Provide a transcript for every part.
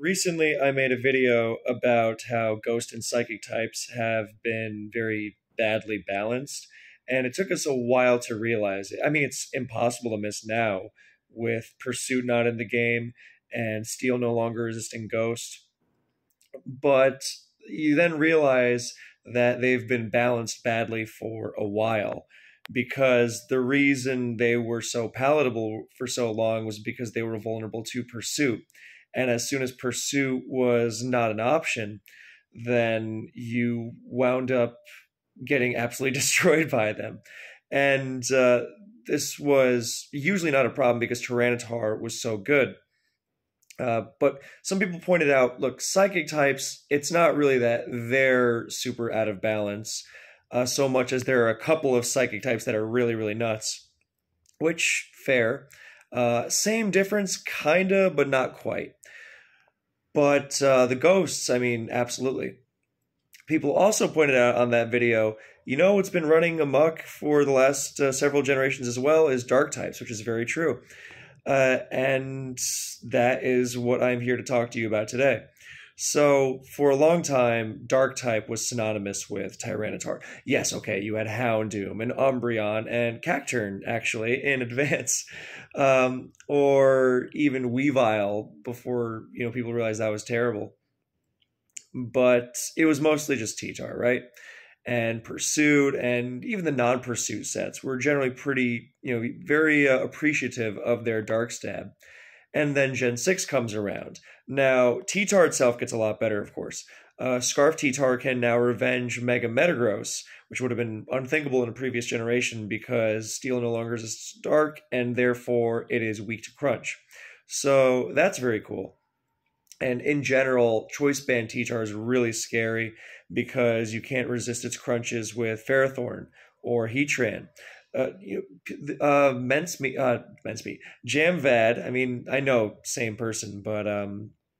Recently, I made a video about how ghost and psychic types have been very badly balanced, and it took us a while to realize it. I mean, it's impossible to miss now with Pursuit not in the game and Steel no longer resisting Ghost. But you then realize that they've been balanced badly for a while because the reason they were so palatable for so long was because they were vulnerable to Pursuit. And as soon as Pursuit was not an option, then you wound up getting absolutely destroyed by them. And this was usually not a problem because Tyranitar was so good. But some people pointed out, look, psychic types, it's not really that they're super out of balance, so much as there are a couple of psychic types that are really, really nuts, which, fair. Same difference, kinda, but not quite. But the ghosts, I mean, absolutely. People also pointed out on that video, what's been running amok for the last several generations as well is dark types, which is very true. And that is what I'm here to talk to you about today. So, for a long time, Dark type was synonymous with Tyranitar. Yes, okay, you had Houndoom and Umbreon and Cacturne, actually, in advance. Or even Weavile before, people realized that was terrible. But it was mostly just T-Tar, right? And Pursuit and even the non-Pursuit sets were generally pretty, very appreciative of their Dark Stab. And then Gen 6 comes around. Now, T-Tar itself gets a lot better, of course. Scarf T-Tar can now revenge Mega Metagross, which would have been unthinkable in a previous generation because Steel no longer is dark, and therefore it is weak to Crunch. So that's very cool. And in general, Choice Band T-Tar is really scary because you can't resist its crunches with Ferrothorn or Heatran. Mensmeet, Jamvad. I mean, I know same person, but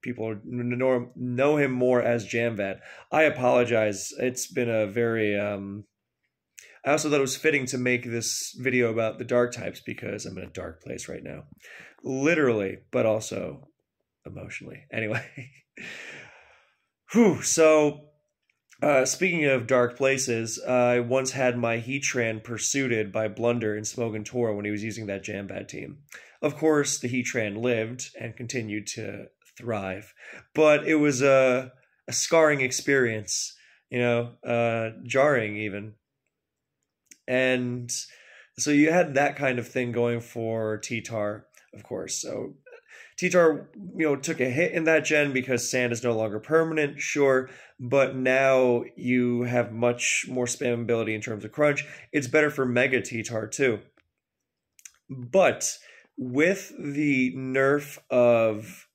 people know him more as Jamvad. I apologize. It's been a very. I also thought it was fitting to make this video about the dark types because I'm in a dark place right now, literally, but also emotionally. Anyway, whew. So. Speaking of dark places, I once had my Heatran pursued by Blunder in Smogon Tour when he was using that Jambad team. Of course, the Heatran lived and continued to thrive, but it was a scarring experience, jarring even. And so you had that kind of thing going for T-Tar, of course. So T-Tar, took a hit in that gen because sand is no longer permanent, sure, but now you have much more spammability in terms of crunch. It's better for Mega T-Tar too. But with the nerf of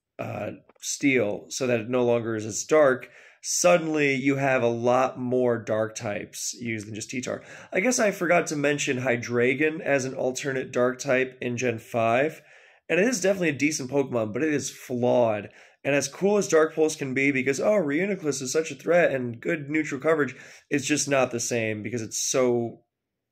Steel so that it no longer is as dark, suddenly you have a lot more dark types used than just T-Tar. I guess I forgot to mention Hydreigon as an alternate dark type in Gen 5. And it is definitely a decent Pokemon, but it is flawed. And as cool as Dark Pulse can be, because, Reuniclus is such a threat and good neutral coverage, it's just not the same because it's so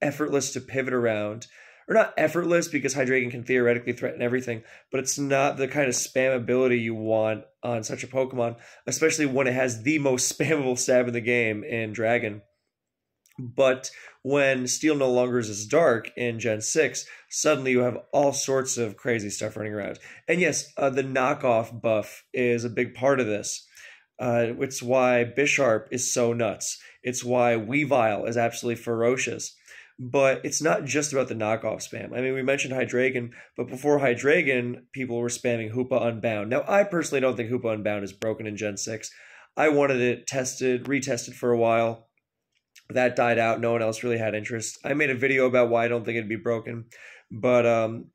effortless to pivot around. Or not effortless because Hydreigon can theoretically threaten everything, but it's not the kind of spammability you want on such a Pokemon, especially when it has the most spammable stab in the game in Dragon. But when Steel no longer is as dark in Gen 6, suddenly you have all sorts of crazy stuff running around. And yes, the knockoff buff is a big part of this. It's why Bisharp is so nuts. It's why Weavile is absolutely ferocious. But it's not just about the knockoff spam. I mean, we mentioned Hydreigon, but before Hydreigon, people were spamming Hoopa Unbound. Now, I personally don't think Hoopa Unbound is broken in Gen 6. I wanted it retested for a while. That died out. No one else really had interest. I made a video about why I don't think it'd be broken. But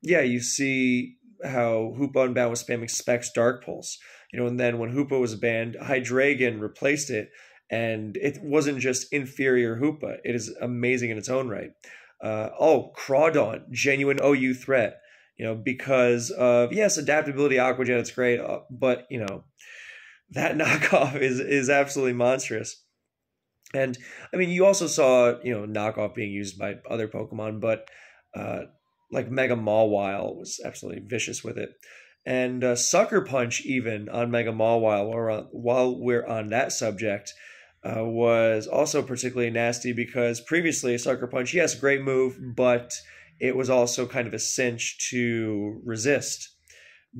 yeah, you see how Hoopa Unbound was spamming Specs Dark Pulse. And then when Hoopa was banned, Hydreigon replaced it. And it wasn't just inferior Hoopa. It is amazing in its own right. Crawdaunt, genuine OU threat. Because of, yes, adaptability, Aqua Jet, it's great. But, that knockoff is absolutely monstrous. And I mean, you also saw, knockoff being used by other Pokemon, but like Mega Mawile was absolutely vicious with it. And Sucker Punch, even on Mega Mawile, while we're on that subject, was also particularly nasty because previously Sucker Punch, yes, great move, but it was also kind of a cinch to resist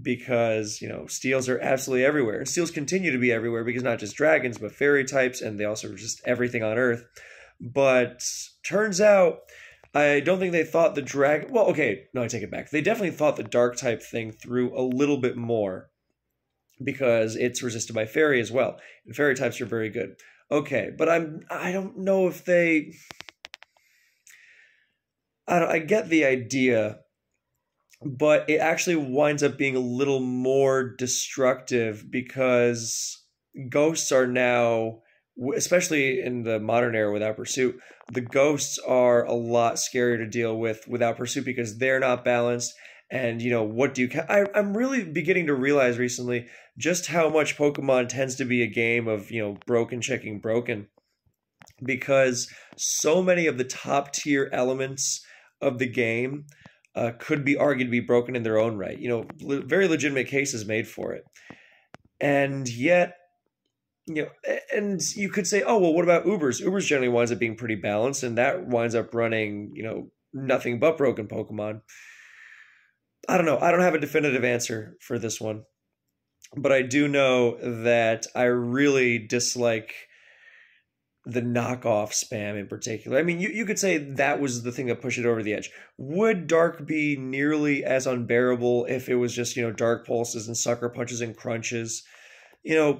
because, steals are absolutely everywhere. And steals continue to be everywhere because not just dragons, but fairy types, and they also resist everything on Earth. But turns out, I don't think they thought the dragon. Well, okay, no, I take it back. They definitely thought the dark type thing through a little bit more because it's resisted by fairy as well, and fairy types are very good. Okay, but I don't know if they. I get the idea, but it actually winds up being a little more destructive because ghosts are now, especially in the modern era without pursuit, the ghosts are a lot scarier to deal with without pursuit because they're not balanced. And what do you? I'm really beginning to realize recently just how much Pokemon tends to be a game of broken checking broken, because so many of the top tier elements of the game could be argued to be broken in their own right. Very legitimate cases made for it, and yet. And you could say, oh, well, what about Ubers? Ubers generally winds up being pretty balanced, and that winds up running, nothing but broken Pokemon. I don't know. I don't have a definitive answer for this one. But I do know that I really dislike the knockoff spam in particular. I mean, you could say that was the thing that pushed it over the edge. Would Dark be nearly as unbearable if it was just, Dark Pulses and Sucker Punches and Crunches?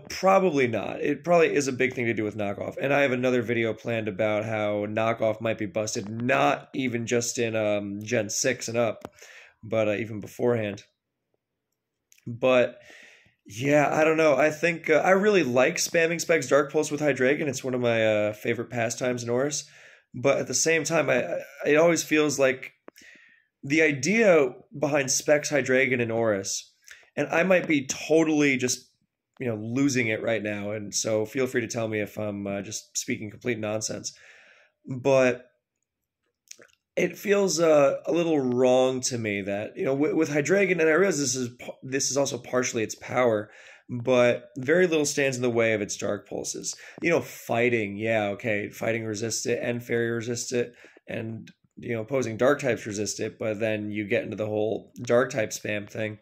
Probably not. It probably is a big thing to do with knockoff. And I have another video planned about how knockoff might be busted, not even just in Gen 6 and up, but even beforehand. But yeah, I don't know. I think I really like spamming Specs Dark Pulse with Hydreigon. It's one of my favorite pastimes in Oris. But at the same time, it always feels like the idea behind Specs Hydreigon in Oris, and I might be totally just losing it right now, and so feel free to tell me if I'm just speaking complete nonsense. But it feels a little wrong to me that with Hydreigon, and I realize this is also partially its power, but very little stands in the way of its Dark Pulses. Fighting, yeah, okay, fighting resists it, and fairy resists it, and opposing dark types resist it, but then you get into the whole dark type spam thing.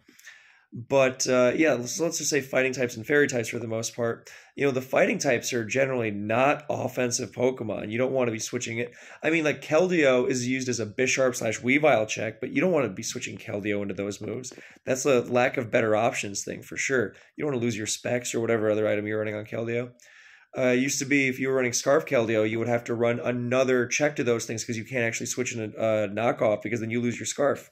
But yeah, let's just say fighting types and fairy types for the most part. The fighting types are generally not offensive Pokemon. You don't want to be switching it. I mean, like Keldeo is used as a Bisharp/Weavile check, but you don't want to be switching Keldeo into those moves. That's a lack of better options thing for sure. You don't want to lose your Specs or whatever other item you're running on Keldeo. Used to be if you were running Scarf Keldeo, you would have to run another check to those things because you can't actually switch in a knockoff because then you lose your Scarf.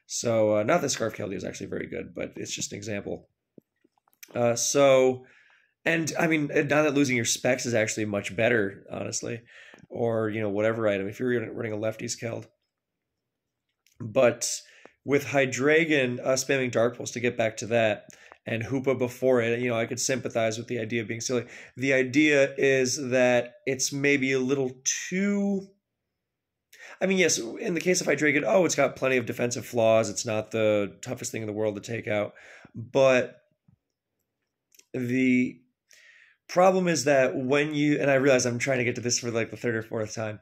So, not that Scarf Keldeo is actually very good, but it's just an example. And I mean, not that losing your Specs is actually much better, honestly, or, whatever item, if you're running a Lefty's Keld. But with Hydreigon spamming Dark Pulse, to get back to that, and Hoopa before it, I could sympathize with the idea of being silly. The idea is that it's maybe a little too... I mean, yes, in the case of Hydreigon, it's got plenty of defensive flaws. It's not the toughest thing in the world to take out. But the problem is that when you, and I realize I'm trying to get to this for like the third or fourth time,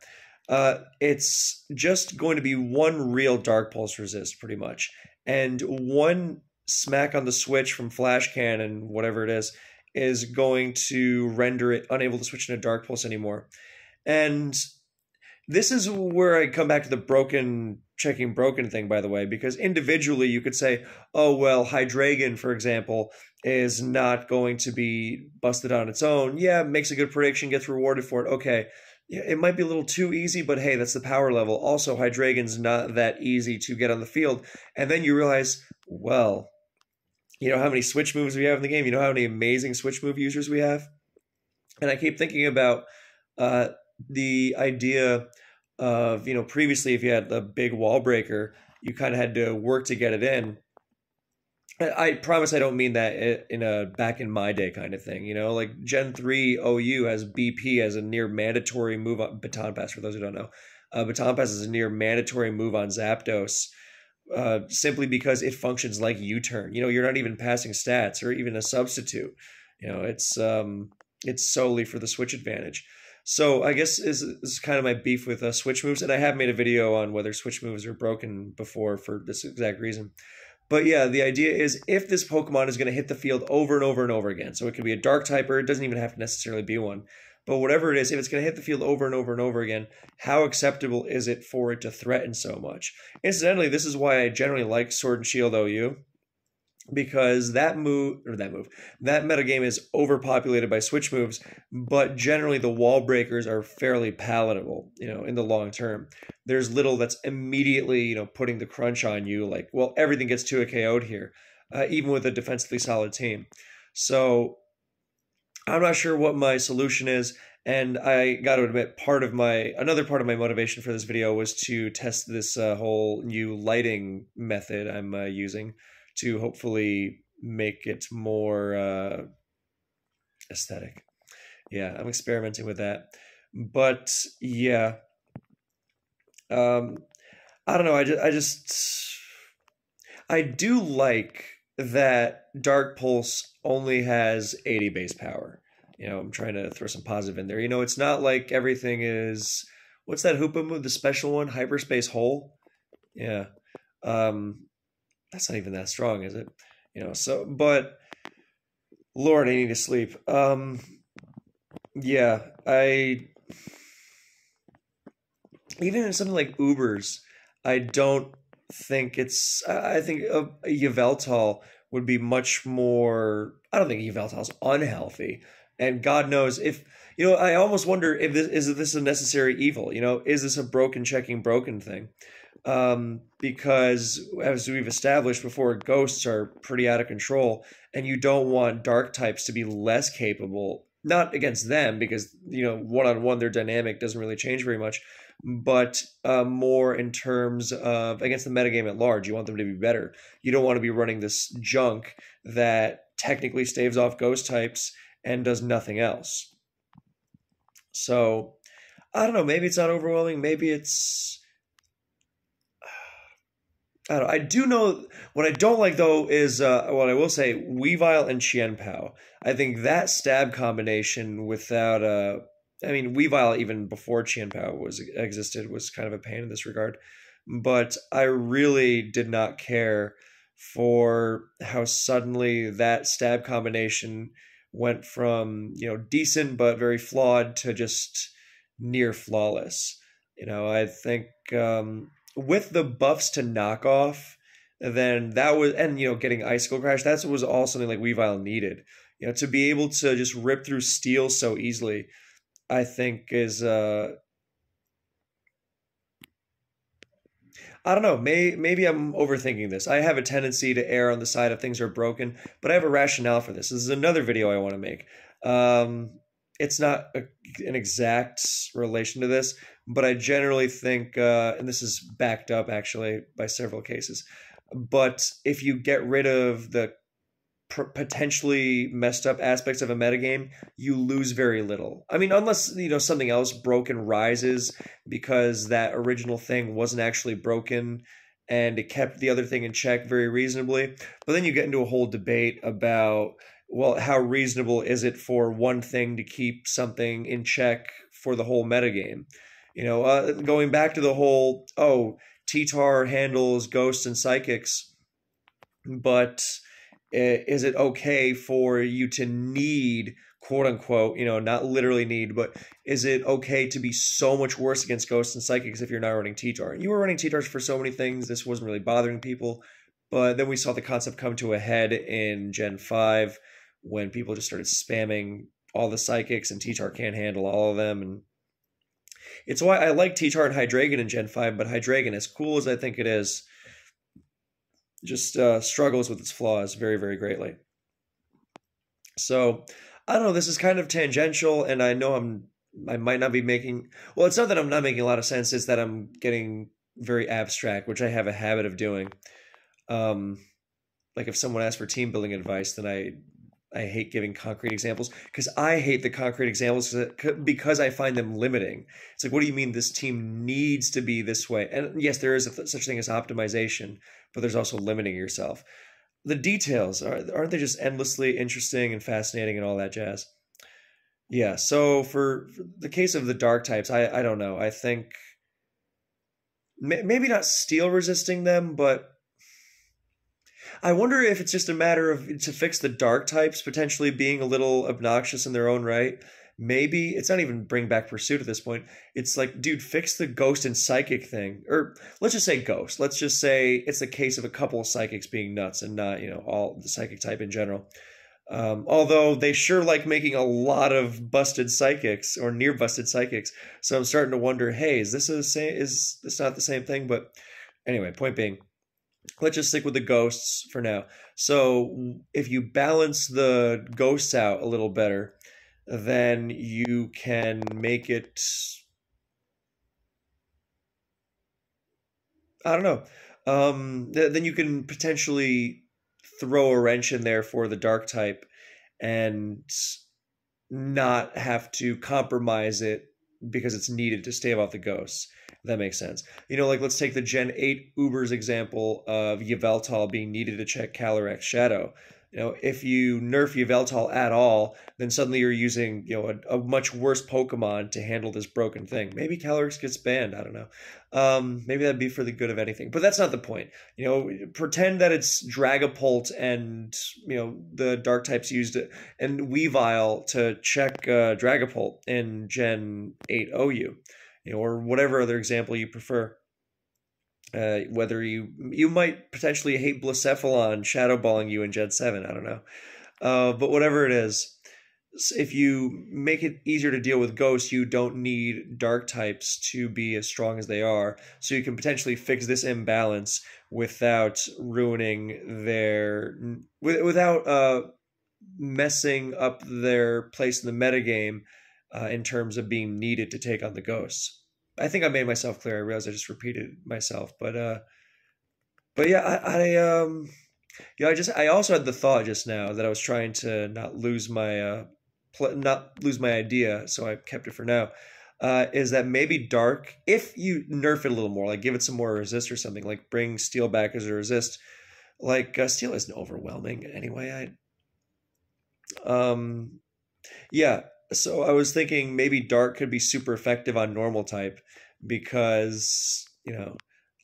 it's just going to be one real Dark Pulse resist, pretty much. And one smack on the switch from Flash Cannon, whatever it is going to render it unable to switch into Dark Pulse anymore. And this is where I come back to the checking broken thing, by the way, because individually you could say, oh, well, Hydreigon, for example, is not going to be busted on its own. Yeah, makes a good prediction, gets rewarded for it. Okay, yeah, it might be a little too easy, but hey, that's the power level. Also, Hydreigon's not that easy to get on the field. And then you realize, well, you know how many switch moves we have in the game? You know how many amazing switch move users we have? And I keep thinking about the idea of, previously if you had a big wall breaker, you kind of had to work to get it in. I promise I don't mean that in a back in my day kind of thing. Like Gen 3 OU has BP as a near mandatory move on Baton Pass, for those who don't know. Baton Pass is a near mandatory move on Zapdos simply because it functions like U-turn. You're not even passing stats or even a substitute. It's solely for the switch advantage. So I guess is kind of my beef with switch moves, and I have made a video on whether switch moves are broken before for this exact reason. But yeah, the idea is if this Pokemon is going to hit the field over and over and over again, so it can be a dark type, or it doesn't even have to necessarily be one, but whatever it is, if it's going to hit the field over and over and over again, how acceptable is it for it to threaten so much? Incidentally, this is why I generally like Sword and Shield OU, because that metagame is overpopulated by switch moves, but generally the wall breakers are fairly palatable, in the long term. There's little that's immediately, putting the crunch on you, like, well, everything gets 2 KO'd here, even with a defensively solid team. So I'm not sure what my solution is, and I got to admit, another part of my motivation for this video was to test this whole new lighting method I'm using to hopefully make it more aesthetic. Yeah, I'm experimenting with that. But yeah, I don't know. I do like that Dark Pulse only has 80 base power. I'm trying to throw some positive in there. It's not like everything is, what's that Hoopa move, the special one, Hyperspace Hole? Yeah. That's not even that strong, is it? But Lord, I need to sleep. Yeah, even in something like Ubers, I don't think I think a Yveltal would be much more. I don't think Yveltal's unhealthy, and God knows if I almost wonder if this is a necessary evil. Is this a broken checking broken thing? Because as we've established before, ghosts are pretty out of control, and you don't want dark types to be less capable. Not against them, because one-on-one their dynamic doesn't really change very much, but more in terms of against the metagame at large. You want them to be better. You don't want to be running this junk that technically staves off ghost types and does nothing else. So I don't know. Maybe it's not overwhelming. Maybe it's. I don't know. I do know what I don't like though is what I will say, Weavile and Chien-Pao. I think that stab combination without Weavile even before Chien-Pao existed was kind of a pain in this regard. But I really did not care for how suddenly that stab combination went from, decent but very flawed to just near flawless. I think with the buffs to knockoff, then that was, and getting Icicle Crash, that was all something like Weavile needed. To be able to just rip through steel so easily, I think is I don't know. Maybe I'm overthinking this. I have a tendency to err on the side of things are broken, but I have a rationale for this. This is another video I want to make. It's not an exact relation to this, but I generally think, and this is backed up actually by several cases, but if you get rid of the potentially messed up aspects of a metagame, you lose very little. I mean, unless something else broken rises because that original thing wasn't actually broken and it kept the other thing in check very reasonably. But then you get into a whole debate about, well, how reasonable is it for one thing to keep something in check for the whole metagame? Going back to the whole, T-Tar handles ghosts and psychics, but is it okay for you to need, quote unquote, not literally need, but is it okay to be so much worse against ghosts and psychics if you're not running T-Tar? You were running T-Tars for so many things, this wasn't really bothering people, but then we saw the concept come to a head in Gen 5 when people just started spamming all the psychics and T-Tar can't handle all of them. And it's why I like T-Tar and Hydreigon in Gen 5, but Hydreigon, as cool as I think it is, just struggles with its flaws very, very greatly. So, I don't know, this is kind of tangential, and I know I might not be making, well, it's not that I'm not making a lot of sense, it's that I'm getting very abstract, which I have a habit of doing. Like if someone asks for team building advice, then I I hate giving concrete examples because I hate the concrete examples because I find them limiting. It's like, what do you mean this team needs to be this way? And yes, there is such thing as optimization, but there's also limiting yourself. The details aren't they just endlessly interesting and fascinating and all that jazz? Yeah. So for the case of the dark types, I don't know. I think maybe not steel resisting them, but I wonder if it's just a matter of to fix the dark types potentially being a little obnoxious in their own right. Maybe it's not even bring back pursuit at this point. It's like, dude, fix the ghost and psychic thing. Or let's just say ghost. Let's just say it's a case of a couple of psychics being nuts and not, all the psychic type in general. Although they sure like making a lot of busted psychics or near busted psychics. So I'm starting to wonder, hey, is this not the same thing? But anyway, point being, let's just stick with the ghosts for now. So if you balance the ghosts out a little better, then you can make it, I don't know. Then you can potentially throw a wrench in there for the dark type and not have to compromise it because it's needed to stave off the ghosts. That makes sense. Like let's take the Gen 8 Uber's example of Yveltal being needed to check Calyrex Shadow. If you nerf Yveltal at all, then suddenly you're using, a much worse Pokemon to handle this broken thing. Maybe Calyrex gets banned. I don't know. Maybe that'd be for the good of anything. But that's not the point. Pretend that it's Dragapult and, the dark types used it, and Weavile to check Dragapult in Gen 8 OU, or whatever other example you prefer. Whether you might potentially hate Blacephalon shadowballing you in Gen 7, I don't know. But whatever it is, if you make it easier to deal with ghosts, you don't need dark types to be as strong as they are. So you can potentially fix this imbalance without ruining without messing up their place in the metagame in terms of being needed to take on the ghosts. I think I made myself clear. I realized I just repeated myself, but yeah, I also had the thought just now that I was trying to not lose my idea, so I kept it for now. Is that maybe dark, if you nerf it a little more, like give it some more resist or something, like bring steel back as a resist, like steel isn't overwhelming anyway. Yeah. So I was thinking maybe dark could be super effective on normal type because,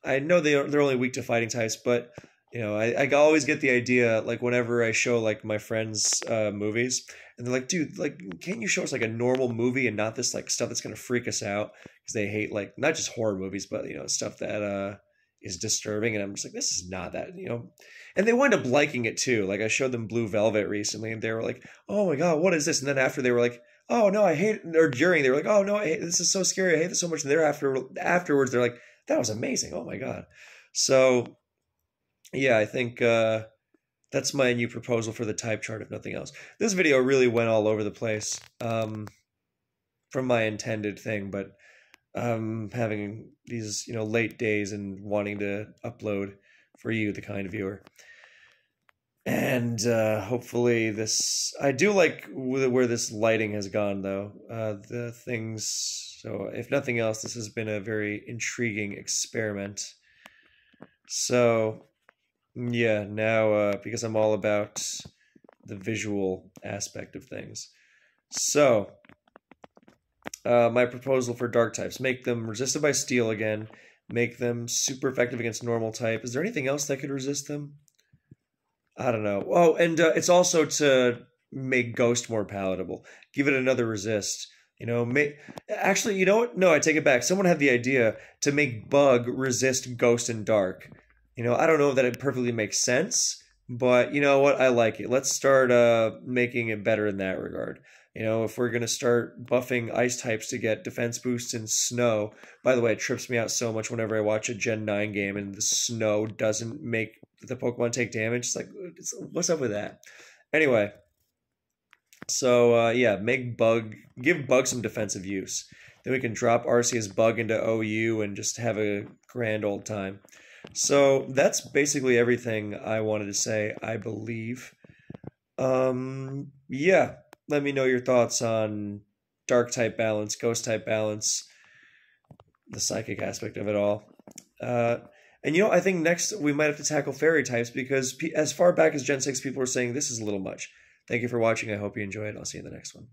I know they're only weak to fighting types, but, I always get the idea, like whenever I show like my friends movies and they're like, dude, like, can't you show us like a normal movie and not this like stuff that's going to freak us out? Because they hate like not just horror movies, but, stuff that is disturbing. And I'm just like, this is not that, and they wind up liking it too. Like I showed them Blue Velvet recently and they were like, oh my God, what is this? And then after they were like, oh no, I hate it. Or during they were like, oh no, this is so scary. I hate this so much. And afterwards they're like, that was amazing. Oh my God. So yeah, I think that's my new proposal for the type chart, if nothing else. This video really went all over the place from my intended thing, but having these, late days and wanting to upload for you, the kind viewer. And hopefully this, I do like where this lighting has gone though. The things, so if nothing else, this has been a very intriguing experiment. So yeah, now because I'm all about the visual aspect of things. So my proposal for dark types, make them resisted by steel again, make them super effective against normal type. Is there anything else that could resist them? I don't know. Oh, and it's also to make Ghost more palatable. Give it another resist. Actually, you know what? No, I take it back. Someone had the idea to make Bug resist Ghost and Dark. I don't know that it perfectly makes sense, but you know what? I like it. Let's start making it better in that regard. If we're going to start buffing ice types to get defense boosts in snow. By the way, it trips me out so much whenever I watch a Gen 9 game and the snow doesn't make the Pokemon take damage. It's like, what's up with that? Anyway, so yeah, give Bug some defensive use. Then we can drop Arceus Bug into OU and just have a grand old time. So that's basically everything I wanted to say, I believe. Yeah. Let me know your thoughts on dark type balance, ghost type balance, the psychic aspect of it all. Uh, and I think next we might have to tackle fairy types because as far back as Gen 6, people were saying this is a little much. Thank you for watching. I hope you enjoyed. I'll see you in the next one.